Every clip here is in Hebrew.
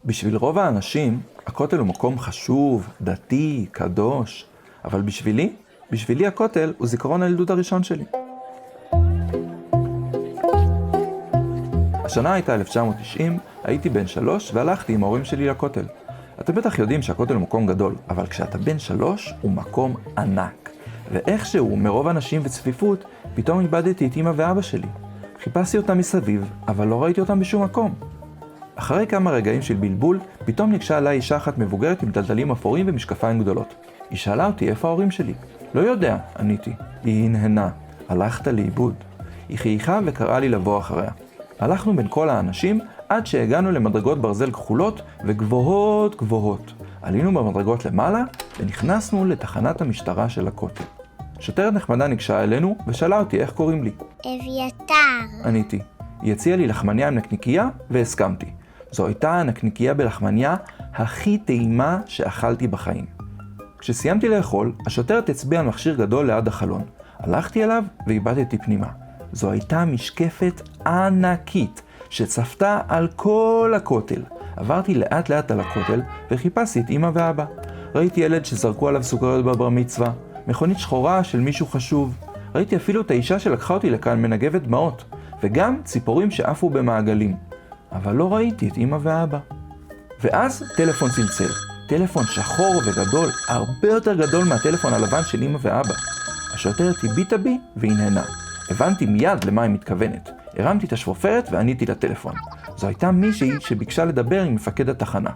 בשביל רוב האנשים, הכותל הוא מקום חשוב, דתי, קדוש. אבל בשבילי הכותל הוא זיכרון הילדות הראשון שלי. השנה הייתה 1990, הייתי בן 3 והלכתי עם ההורים שלי לכותל. אתם בטח יודעים שהכותל הוא מקום גדול, אבל כשאתה בן 3 הוא מקום ענק. ואיכשהו, מרוב אנשים וצפיפות, פתאום איבדתי את אמא ואבא שלי. חיפשתי אותם מסביב, אבל לא ראיתי אותם בשום מקום. אחרי כמה רגעים של בלבול, פתאום ניגשה אליי אישה אחת מבוגרת עם טלטלים אפורים ומשקפיים גדולות. היא שאלה אותי איפה ההורים שלי. לא יודע, עניתי. היא הנהנה. הלכת לאיבוד. היא חייכה וקראה לי לבוא אחריה. הלכנו בין כל האנשים עד שהגענו למדרגות ברזל כחולות וגבוהות גבוהות. עלינו במדרגות למעלה ונכנסנו לתחנת המשטרה של הכותל. שוטרת נחמדה ניגשה אלינו ושאלה אותי איך קוראים לי. אביתר. עניתי. היא הציעה לי לחמניה עם נקניקיה והסכמתי. זו הייתה הנקניקיה בלחמניה הכי טעימה שאכלתי בחיים. כשסיימתי לאכול, השוטרת הצביעה על מכשיר גדול ליד החלון. הלכתי אליו ואיבדתי פנימה. זו הייתה משקפת ענקית שצפתה על כל הכותל. עברתי לאט לאט על הכותל וחיפשתי את אמא ואבא. ראיתי ילד שזרקו עליו סוכריות בבר מצווה, מכונית שחורה של מישהו חשוב. ראיתי אפילו את האישה שלקחה אותי לכאן מנגבת דמעות, וגם ציפורים שעפו במעגלים. אבל לא ראיתי את אמא ואבא. ואז טלפון צלצל. טלפון שחור וגדול, הרבה יותר גדול מהטלפון הלבן של אמא ואבא. השוטרת הביטה בי והנהנה. הבנתי מיד למה היא מתכוונת. הרמתי את השפופרת ועניתי לטלפון. זו הייתה מישהי שביקשה לדבר עם מפקד התחנה.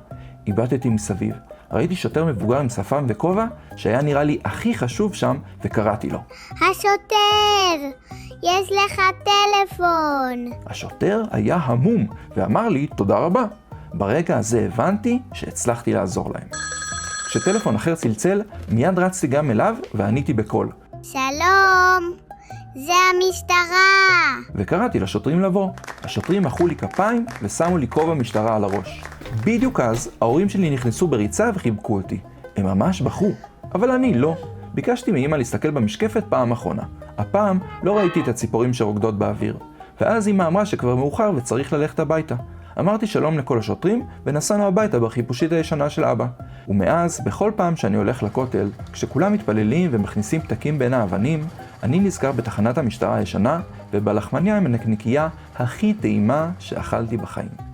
איבדתי מסביב. ראיתי שוטר מבוגר עם שפם וכובע שהיה נראה לי הכי חשוב שם וקראתי לו. השוטר! יש לך טלפון! השוטר היה המום ואמר לי תודה רבה. ברגע הזה הבנתי שהצלחתי לעזור להם. כשטלפון אחר צלצל, מיד רצתי גם אליו ועניתי בקול. שלום! זה המשטרה! וקראתי לשוטרים לבוא. השוטרים מחאו לי כפיים ושמו לי כובע משטרה על הראש. בדיוק אז ההורים שלי נכנסו בריצה וחיבקו אותי. הם ממש בכו, אבל אני לא. ביקשתי מאמא להסתכל במשקפת פעם אחרונה. הפעם לא ראיתי את הציפורים שרוקדות באוויר. ואז אמא אמרה שכבר מאוחר וצריך ללכת הביתה. אמרתי שלום לכל השוטרים ונסענו הביתה בחיפושית הישנה של אבא. ומאז, בכל פעם שאני הולך לכותל, כשכולם מתפללים ומכניסים פתקים בין האבנים, אני נזכר בתחנת המשטרה הישנה ובלחמניה עם הנקניקייה הכי טעימה שאכלתי בחיים.